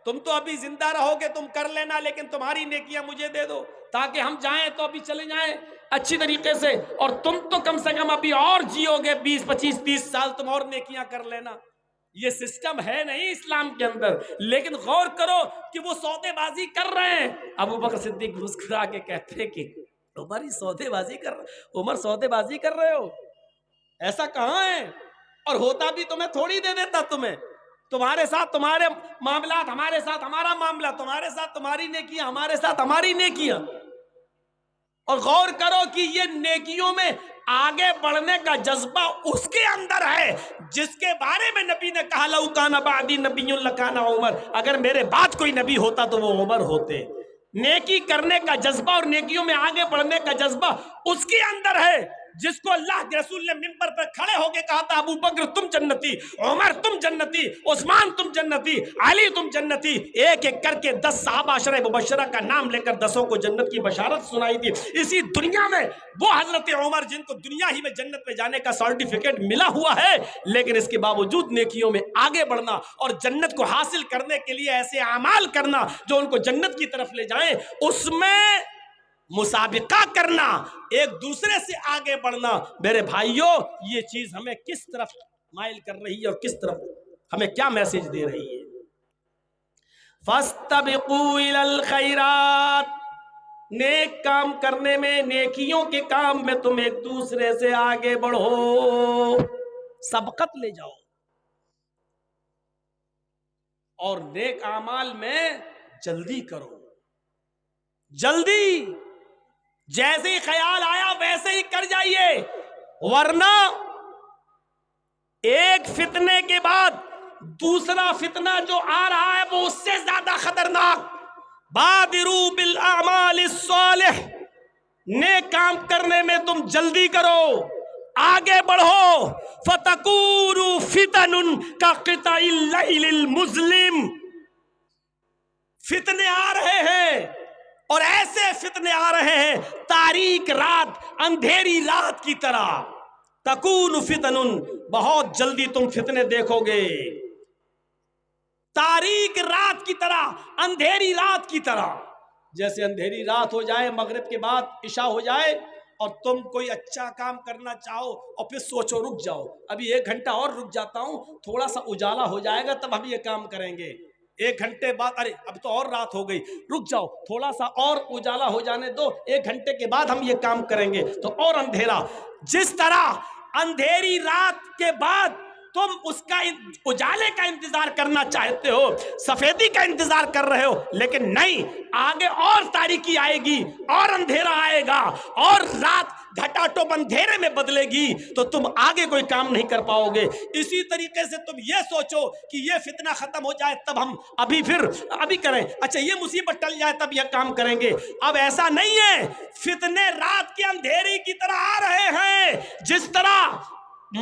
तुम तो अभी जिंदा रहोगे, तुम कर लेना, लेकिन तुम्हारी नेकियां मुझे दे दो ताकि हम जाएं तो अभी चले जाएं अच्छी तरीके से, और तुम तो कम से कम अभी और जियोगे 20, 25, 30 साल, तुम और नेकियां कर लेना। ये सिस्टम है नहीं इस्लाम के अंदर। लेकिन गौर करो कि वो सौदेबाजी कर रहे हैं। अबू बकर सिद्दीक मुस्कुरा के कहते हैं कि उमर ही सौदेबाजी कर, उमर सौदेबाजी कर रहे हो, ऐसा कहां है? और होता भी तुम्हें थोड़ी दे देता, तुम्हारे साथ तुम्हारे मामला, हमारे साथ हमारा मामला, तुम्हारे साथ तुम्हारी नेकियां, हमारे साथ हमारी नेकियां। और गौर करो कि ये नेकियों में आगे बढ़ने का जज्बा उसके अंदर है जिसके बारे में नबी ने कहा लौ काना बादी नबियुन लकाना उमर, अगर मेरे बाद कोई नबी होता तो वो उमर होते। नेकी करने का जज्बा और नेकियों में आगे बढ़ने का जज्बा उसके अंदर है जिसको अल्लाह के रसूल ने मिंबर पर खड़े होकर कहा था अबू बकर तुम जन्नती, उमर तुम जन्नती, उस्मान तुम जन्नती, अली तुम जन्नती। एक एक करके 10 सहाबा अशरे मुबश्शरा का नाम लेकर 10 को जन्नत की बशारत सुनाई थी। इसी दुनिया में वो हजरत उमर जिनको दुनिया ही में जन्नत में जाने का सर्टिफिकेट मिला हुआ है, लेकिन इसके बावजूद नेकियों में आगे बढ़ना और जन्नत को हासिल करने के लिए ऐसे अमाल करना जो उनको जन्नत की तरफ ले जाएं, उसमें मुसाबिका करना, एक दूसरे से आगे बढ़ना। मेरे भाइयों, ये चीज हमें किस तरफ माइल कर रही है और किस तरफ हमें क्या मैसेज दे रही है? फस्तबिकू इलल खैरात, नेक काम करने में, नेकियों के काम में तुम एक दूसरे से आगे बढ़ो, सबकत ले जाओ, और नेक आमाल में जल्दी करो। जल्दी, जैसे ही ख्याल आया वैसे ही कर जाइए, वरना एक फितने के बाद दूसरा फितना जो आ रहा है वो उससे ज्यादा खतरनाक। बादिरू बिल आमालिस सालिह, नेक काम करने में तुम जल्दी करो, आगे बढ़ो। फतकूनु फितनुन का क़िताइल लैलिल मुज़लिम, फितने आ रहे हैं और ऐसे फितने आ रहे हैं तारीक रात, अंधेरी रात की तरह। तकून फितनुन, बहुत जल्दी तुम फितने देखोगे, तारीक रात की तरह, अंधेरी रात की तरह। जैसे अंधेरी रात हो जाए, मगरिब के बाद इशा हो जाए और तुम कोई अच्छा काम करना चाहो और फिर सोचो रुक जाओ, अभी 1 घंटा और रुक जाता हूं, थोड़ा सा उजाला हो जाएगा तब हम ये काम करेंगे। 1 घंटे बाद अरे अब तो और रात हो गई, रुक जाओ, थोड़ा सा और उजाला हो जाने दो, 1 घंटे के बाद हम ये काम करेंगे, तो और अंधेरा। जिस तरह अंधेरी रात के बाद तुम उसका उजाले का इंतजार करना चाहते हो, सफेदी का इंतजार कर रहे हो, लेकिन नहीं, आगे और तारीकी आएगी और अंधेरा आएगा और रात घटाटोप अंधेरे में बदलेगी, तो तुम आगे कोई काम नहीं कर पाओगे। इसी तरीके से तुम ये सोचो कि ये फितना खत्म हो जाए तब हम अभी करें, अच्छा ये मुसीबत टल जाए तब यह काम करेंगे। अब ऐसा नहीं है, फितने रात के अंधेरे की तरह आ रहे हैं। जिस तरह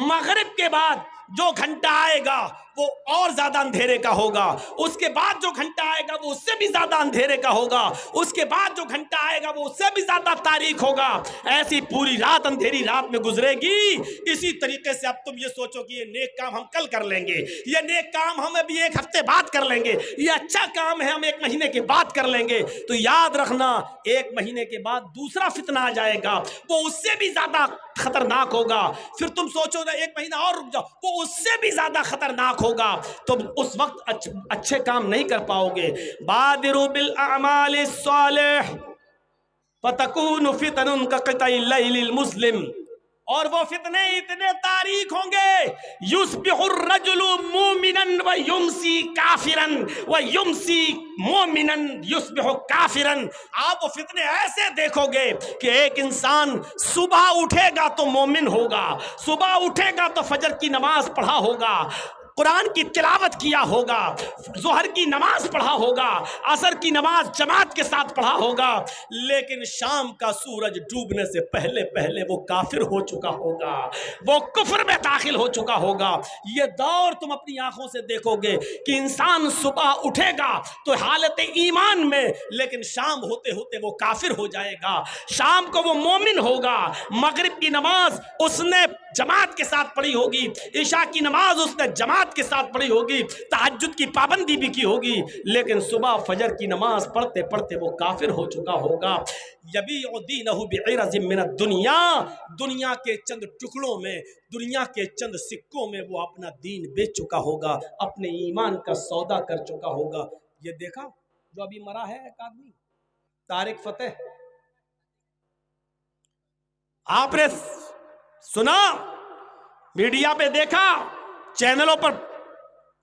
मगरिब के बाद जो घंटा आएगा वो और ज्यादा अंधेरे का होगा, उसके बाद जो घंटा आएगा वो उससे भी ज्यादा अंधेरे का होगा, उसके बाद जो घंटा आएगा वो उससे भी ज्यादा तारीख होगा। ऐसी पूरी रात अंधेरी रात में गुजरेगी। इसी तरीके से अब तुम ये सोचो कि ये नेक काम हम कल कर लेंगे, ये नेक काम हम अभी 1 हफ्ते बाद कर लेंगे, ये अच्छा काम है हम 1 महीने के बाद कर लेंगे, तो याद रखना 1 महीने के बाद दूसरा फितना आ जाएगा, वो उससे भी ज्यादा खतरनाक होगा। फिर तुम सोचो ना 1 महीना और रुक जाओ, वो उससे भी ज्यादा खतरनाक होगा, तो उस वक्त अच्छे काम नहीं कर पाओगे। बादिरू बिल अमालिस सालिह फतकूनु फितनुन का क़िताइल लैलिल मुज़लिम, और वो फितने इतने तारीख होंगे, युस्बिहुर रजुलु मुमिनन व युमसी काफिरन व युमसी मुमिनन युस्बिहु काफिरन। आप वो फितने ऐसे देखोगे कि एक इंसान सुबह उठेगा तो मोमिन होगा, सुबह उठेगा तो फजर की नमाज पढ़ा होगा, कुरान की तिलावत किया होगा, ज़ोहर की नमाज पढ़ा होगा, असर की नमाज जमात के साथ पढ़ा होगा, लेकिन शाम का सूरज डूबने से पहले पहले वो काफिर हो चुका होगा, वो कुफ्र में दाखिल हो चुका होगा। ये दौर तुम अपनी आंखों से देखोगे कि इंसान सुबह उठेगा तो हालत ईमान में, लेकिन शाम होते होते वो काफिर हो जाएगा। शाम को वो मोमिन होगा, मगरिब की नमाज उसने जमात के साथ पढ़ी होगी, इशा की नमाज उसने जमात के साथ पढ़ी होगी, तहज्जुद की पाबंदी भी की होगी, लेकिन सुबह फजर की नमाज पढ़ते पढ़ते वो काफिर हो चुका होगा। यबीउद्दीनहु बिइरज़िम मिनद दुनिया, दुनिया के चंद टुकड़ों में, दुनिया के चंद सिक्कों में वो अपना दीन बेच चुका होगा, अपने ईमान का सौदा कर चुका होगा। ये देखा जो अभी मरा है एक आदमी, तारिक फतेह, आपने सुना, मीडिया पे देखा, चैनलों पर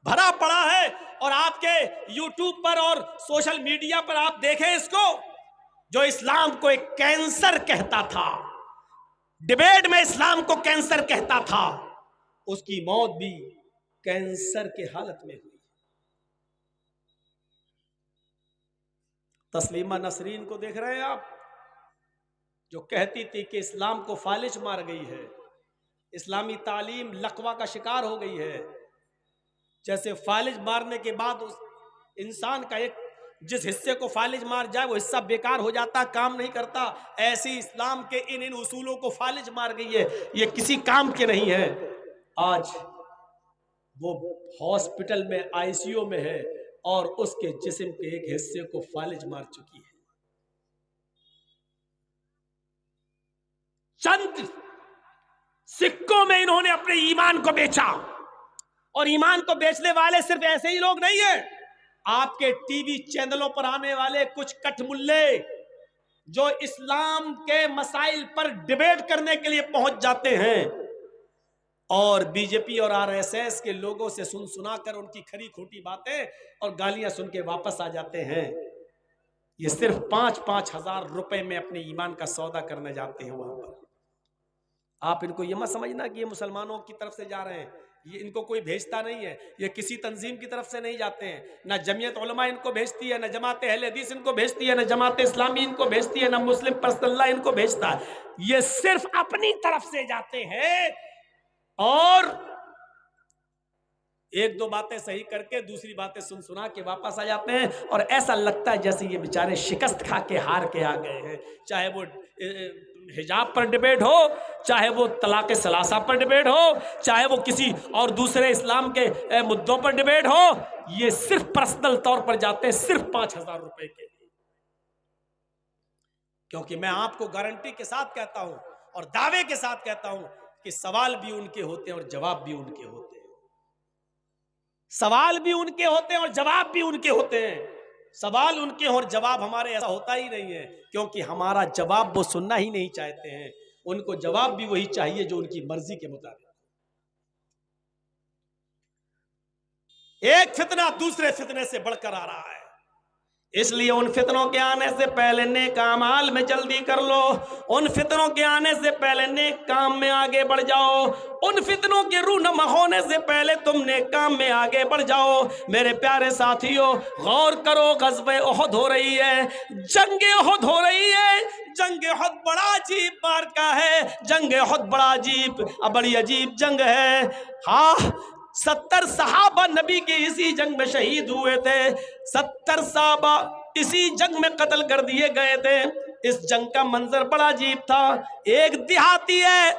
भरा पड़ा है, और आपके यूट्यूब पर और सोशल मीडिया पर आप देखें इसको, जो इस्लाम को एक कैंसर कहता था, डिबेट में इस्लाम को कैंसर कहता था, उसकी मौत भी कैंसर के हालत में हुई। तस्लीमा नसरीन को देख रहे हैं आप, जो कहती थी कि इस्लाम को फालिज मार गई है, इस्लामी तालीम लकवा का शिकार हो गई है। जैसे फालिज मारने के बाद उस इंसान का एक जिस हिस्से को फालिज मार जाए वो हिस्सा बेकार हो जाता, काम नहीं करता, ऐसी इस्लाम के इन उसूलों को फालिज मार गई है, ये किसी काम के नहीं है। आज वो हॉस्पिटल में आईसीयू में है और उसके जिस्म के एक हिस्से को फालिज मार चुकी है। चंद सिक्कों में इन्होंने अपने ईमान को बेचा, और ईमान को बेचने वाले सिर्फ ऐसे ही लोग नहीं है, आपके टीवी चैनलों पर आने वाले कुछ कठमुल्ले जो इस्लाम के मसाइल पर डिबेट करने के लिए पहुंच जाते हैं और बीजेपी और आरएसएस के लोगों से सुन सुनाकर उनकी खरी खोटी बातें और गालियां सुन के वापस आ जाते हैं। ये सिर्फ 5-5 हजार रुपए में अपने ईमान का सौदा करने जाते हैं वहां पर। आप इनको ये मत समझना कि ये मुसलमानों की तरफ से जा रहे हैं, ये इनको कोई भेजता नहीं है, ये किसी तंजीम की तरफ से नहीं जाते हैं, ना जमीयत उलमा इनको भेजती है, ना जमात अहले हदीस इनको भेजती है, ना जमात इस्लामी इनको भेजती है, ना मुस्लिम पर्सनल्लाह इनको भेजता है। ये सिर्फ अपनी तरफ से जाते हैं और एक दो बातें सही करके दूसरी बातें सुन सुना के वापस आ जाते हैं, और ऐसा लगता है जैसे ये बेचारे शिकस्त खा के हार के आ गए हैं। चाहे वो हिजाब पर डिबेट हो, चाहे वो तलाक सलासा पर डिबेट हो, चाहे वो किसी और दूसरे इस्लाम के मुद्दों पर डिबेट हो, ये सिर्फ पर्सनल तौर पर जाते हैं, सिर्फ 5,000 रुपए के लिए। क्योंकि मैं आपको गारंटी के साथ कहता हूं और दावे के साथ कहता हूं कि सवाल भी उनके होते हैं और जवाब भी उनके होते हैं। सवाल भी उनके होते हैं और जवाब भी उनके होते हैं। सवाल उनके और जवाब हमारे ऐसा होता ही नहीं है, क्योंकि हमारा जवाब वो सुनना ही नहीं चाहते हैं। उनको जवाब भी वही चाहिए जो उनकी मर्जी के मुताबिक। एक फितना दूसरे फितने से बढ़कर आ रहा है, इसलिए उन फितनों के आने से पहले नेक अमाल में जल्दी कर लो। उन फितनों के आने से पहले नेक काम में आगे बढ़ जाओ। उन फितनों के रूनमा होने से पहले तुम नेक काम में आगे बढ़ जाओ। मेरे प्यारे साथियों, गौर करो, ग़ज़वे उहद हो रही है, जंगे उहद हो रही है। जंगे उहद बड़ा अजीब मार्का है, जंगे उहद बड़ा अजीब, बड़ी अजीब जंग है। हाँ, 70 सहाबा नबी के इसी जंग में शहीद हुए थे। 70 सहाबा इसी जंग में कत्ल कर दिए गए थे। इस जंग का मंजर बड़ा अजीब था। एक देहाती है,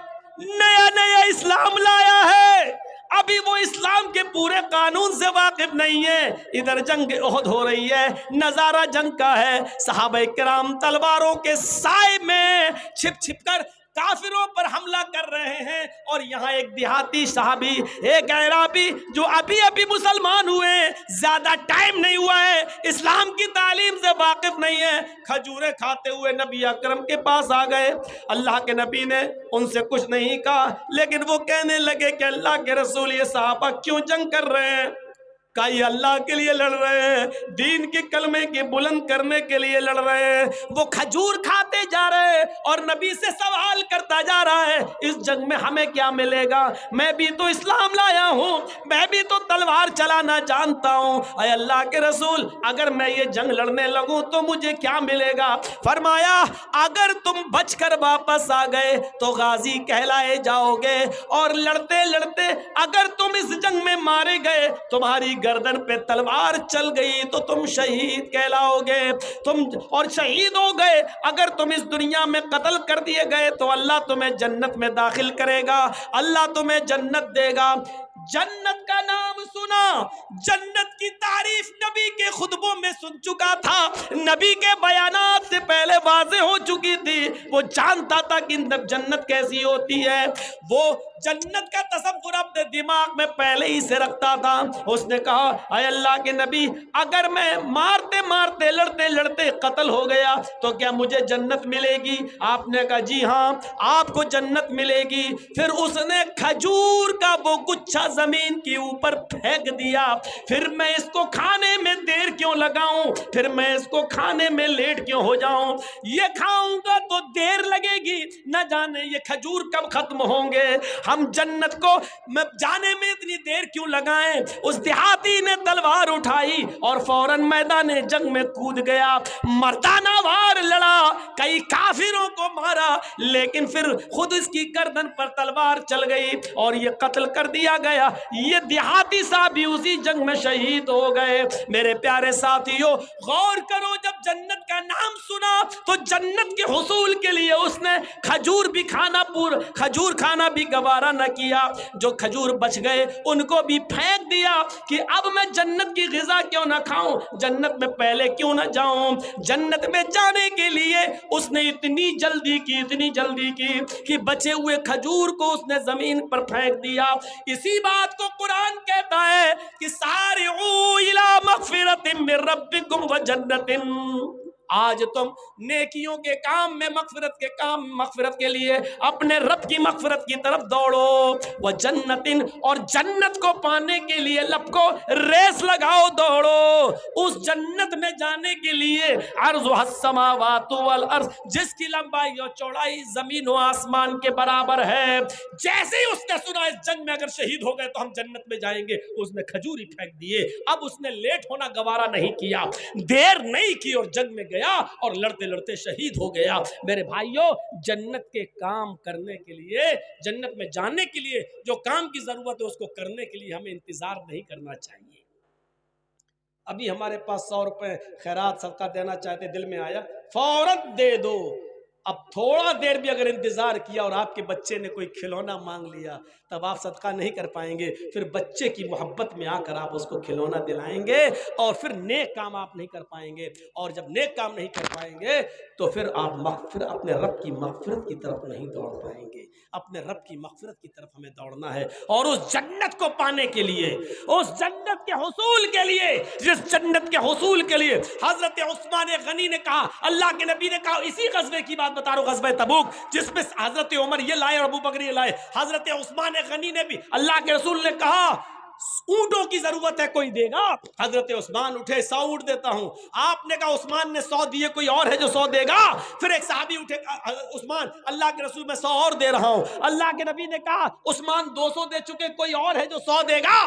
नया नया इस्लाम लाया है, अभी वो इस्लाम के पूरे कानून से वाकिफ नहीं है। इधर जंग उहद हो रही है, नजारा जंग का है। सहाबा किराम तलवारों के साए में छिप छिप कर काफिरों पर हमला कर रहे हैं, और यहाँ एक देहाती साहबी, एक अरबी जो अभी अभी मुसलमान हुए, ज्यादा टाइम नहीं हुआ है, इस्लाम की तालीम से वाकिफ नहीं है, खजूरें खाते हुए नबी अकरम के पास आ गए। अल्लाह के नबी ने उनसे कुछ नहीं कहा, लेकिन वो कहने लगे कि अल्लाह के रसूल, ये सहाबा क्यों जंग कर रहे हैं? कई अल्लाह के लिए लड़ रहे हैं, दीन के कलमे के बुलंद करने के लिए लड़ रहे हैं। वो खजूर खाते जा रहे हैं और नबी से सवाल करता जा रहा है, इस जंग में हमें क्या मिलेगा? मैं भी तो इस्लाम लाया हूँ, मैं भी तो तलवार चलाना जानता हूँ। अय अल्लाह के रसूल, अगर मैं ये जंग लड़ने लगूं तो मुझे क्या मिलेगा? फरमाया, अगर तुम बचकर वापस आ गए तो गाजी कहलाए जाओगे, और लड़ते लड़ते अगर तुम इस जंग में मारे गए, तुम्हारी गर्दन पे तलवार चल गई तो तुम शहीद कहलाओगे। तुम और शहीद हो गए, अगर तुम इस दुनिया में कत्ल कर दिए गए तो अल्लाह तुम्हें जन्नत में दाखिल करेगा, अल्लाह तुम्हें जन्नत देगा। जन्नत का नाम सुना, जन्नत की तारीफ नबी के खुतबों में सुन चुका था, नबी के बयानात से पहले वाज़ेह हो चुकी थी। वो जानता था कि जन्नत कैसी होती है, वो जन्नत का तसव्वुर अपने दिमाग में पहले ही से रखता था। उसने कहा, अय अल्लाह के नबी, अगर मैं मारते मारते लड़ते लड़ते कत्ल हो गया तो क्या मुझे जन्नत मिलेगी? आपने कहा, जी हाँ, आपको जन्नत मिलेगी। फिर उसने खजूर का वो गुच्छा जमीन के ऊपर फेंक दिया। फिर मैं इसको खाने में देर क्यों लगाऊं, फिर मैं इसको खाने में लेट क्यों हो जाऊं? ये खाऊंगा तो देर लगेगी, न जाने ये खजूर कब खत्म होंगे। हम जन्नत को जाने में इतनी देर क्यों लगाएं? उस देहाती ने तलवार उठाई और फौरन मैदान जंग में कूद गया, मर्दाना वार लड़ा, कई काफिरों को मारा, लेकिन फिर खुद इसकी गर्दन पर तलवार चल गई और ये कत्ल कर दिया गया। ये देहाती साहब भी उसी जंग में शहीद हो गए। मेरे प्यारे साथियों, गौर करो, जब जन्नत का नाम सुना तो जन्नत के हुसूल के लिए उसने खजूर भी खाना भी गवारा न किया। जो खजूर बच गए उनको भी फेंक दिया कि अब मैं जन्नत की ग़िज़ा क्यों ना खाऊं, जन्नत में पहले क्यों ना जाऊं। जन्नत में जाने के लिए उसने इतनी जल्दी की कि बचे हुए खजूर को उसने जमीन पर फेंक दिया। इसी बात को कुरान कहता है कि सारिऊ इला मग़फ़िरतिन मिन रब्बिकुम व जन्नतिन। आज तुम नेकियों के काम में मग़फ़िरत के लिए अपने रब की मग़फ़िरत की तरफ दौड़ो। वह जन्नतिन, और जन्नत को पाने के लिए लपको, रेस लगाओ, दौड़ो। उस जन्नत में जाने के लिए अर्ज़ुहस समावातु वल अर्ज़, जिसकी लंबाई और चौड़ाई जमीन व आसमान के बराबर है। जैसे ही उसने सुना इस जंग में अगर शहीद हो गए तो हम जन्नत में जाएंगे, उसने खजूरी फेंक दिए। अब उसने लेट होना गवारा नहीं किया, देर नहीं की और जंग में और लड़ते लड़ते शहीद हो गया। मेरे भाइयों, जन्नत के काम करने के लिए, जन्नत में जाने के लिए जो काम की जरूरत है उसको करने के लिए हमें इंतजार नहीं करना चाहिए। अभी हमारे पास 100 रुपए खैरात सदका देना चाहते, दिल में आया, फौरन दे दो। अब थोड़ा देर भी अगर इंतजार किया और आपके बच्चे ने कोई खिलौना मांग लिया, तब आप सदका नहीं कर पाएंगे। फिर बच्चे की मोहब्बत में आकर आप उसको खिलौना दिलाएंगे और फिर नेक काम आप नहीं कर पाएंगे। और जब नेक काम नहीं कर पाएंगे तो फिर आप अपने रब की मग़फ़िरत की तरफ नहीं दौड़ पाएंगे। अपने रब की मग़फ़िरत की तरफ हमें दौड़ना है। और उस जन्नत को पाने के लिए, उस जन्नत के हुसूल के लिए, जिस जन्नत के हुसूल के लिए हज़रत उस्मान गनी ने कहा, अल्लाह के नबी ने कहा, इसी ग़ज़वे की बात बता रहा हूं, ग़ज़वे तबूक, जिसमें हज़रत उमर ये लाए और अबू बकर ये लाए। हज़रत उस्मान गनी ने भी, अल्लाह के रसूल ने कहा, ऊंटों की जरूरत है, कोई देगा? हजरत उस्मान उठे, 100 ऊंट देता हूं। आपने कहा, उस्मान ने 100 दिए, कोई और है जो 100 देगा? फिर एक सहाबी उठे, उस्मान, अल्लाह के रसूल मैं 100 और दे रहा हूं। अल्लाह के नबी ने कहा, उस्मान 200 दे चुके, कोई और है जो 100 देगा?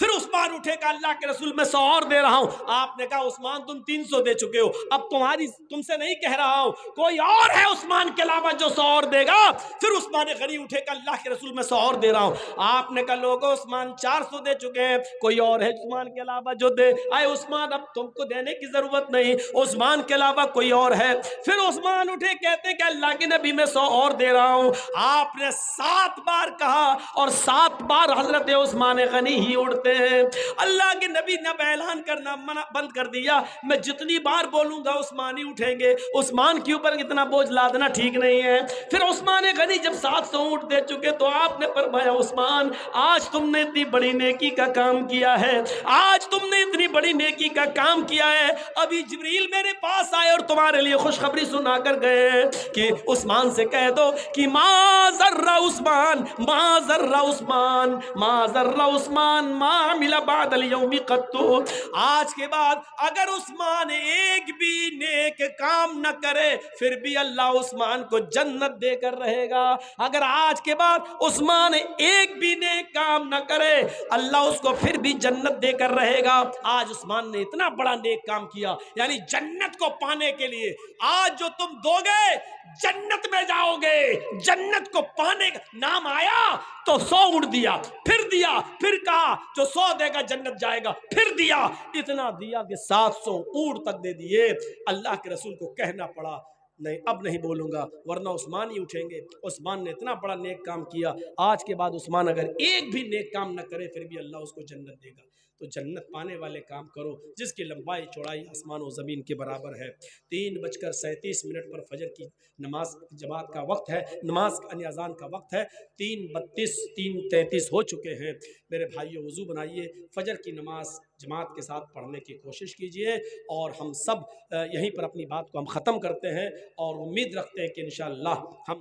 फिर उस्मान उठे, कहा, अल्लाह के रसूल मैं 100 और दे रहा हूं। आपने कहा, उस्मान तुम 300 दे चुके हो, अब तुमसे नहीं कह रहा हूं, कोई और है उस्मान के अलावा जो 100 और देगा? फिर उस्मान गनी उठे, कहा, अल्लाह के रसूल मैं 100 और दे रहा हूं। आपने कहा, लोगों, उस्मान 400 दे चुके हैं, कोई और है उस्मान के अलावा जो दे? आए उस्मान, अब तुमको देने की जरूरत नहीं, उस्मान के अलावा कोई और है? फिर उस्मान उठे, कहते कि अल्लाह के नबी मैं 100 और दे रहा हूं। आपने 7 बार कहा और 7 बार हजरत उस्मान गनी ही उड़ते हैं। अल्लाह के नबी ने ऐलान करना बंद कर दिया, मैं जितनी बार बोलूंगा उस्मान ही उठेंगे, उस्मान के ऊपर इतना बोझ लादना ठीक नहीं है। फिर उस्मान गनी जब 700 ऊंट दे चुके तो आपने फरमाया, उस्मान आज तुमने इतनी बड़ी नेकी का काम किया है, आज तुमने इतनी बड़ी नेकी का काम किया है, अभी जिब्रील मेरे पास आए और तुम्हारे लिए खुशखबरी सुना कर गए कि उस्मान से कह दो कि माज़र्रा उस्मान, माज़र्रा उस्मान, माज़र्रा उस्मान, मा मिला बादल यौमी कत्तु। आज के बाद अगर उस्मान एक भी नेक काम न करे फिर भी अल्लाह उस्मान को जन्नत देकर रहेगा। अगर आज के बाद उस्मान एक भी नेक काम न करे अल्लाह उसको फिर भी जन्नत देकर रहेगा। आज उस्मान ने इतना बड़ा नेक काम किया, यानी जन्नत को पाने के लिए आज जो तुम दोगे जन्नत में जाओगे। जन्नत को पाने का नाम आया तो 100 उड़ दिया, फिर कहा जो 100 देगा जन्नत जाएगा, फिर दिया, इतना दिया कि 700 ऊंट तक दे दिए। अल्लाह के रसूल को कहना पड़ा नहीं अब नहीं बोलूंगा वरना उस्मान ही उठेंगे। उस्मान ने इतना बड़ा नेक काम किया, आज के बाद उस्मान अगर एक भी नेक काम न करे फिर भी अल्लाह उसको जन्नत देगा। तो जन्नत पाने वाले काम करो जिसकी लंबाई चौड़ाई आसमान और ज़मीन के बराबर है। 3:37 पर फजर की नमाज जमात का वक्त है, नमाज अज़ान का वक्त है। 3:32 3:33 हो चुके हैं। मेरे भाइयों वज़ू बनाइए, फजर की नमाज जमात के साथ पढ़ने की कोशिश कीजिए और हम सब यहीं पर अपनी बात को हम ख़त्म करते हैं और उम्मीद रखते हैं कि इंशाअल्लाह हम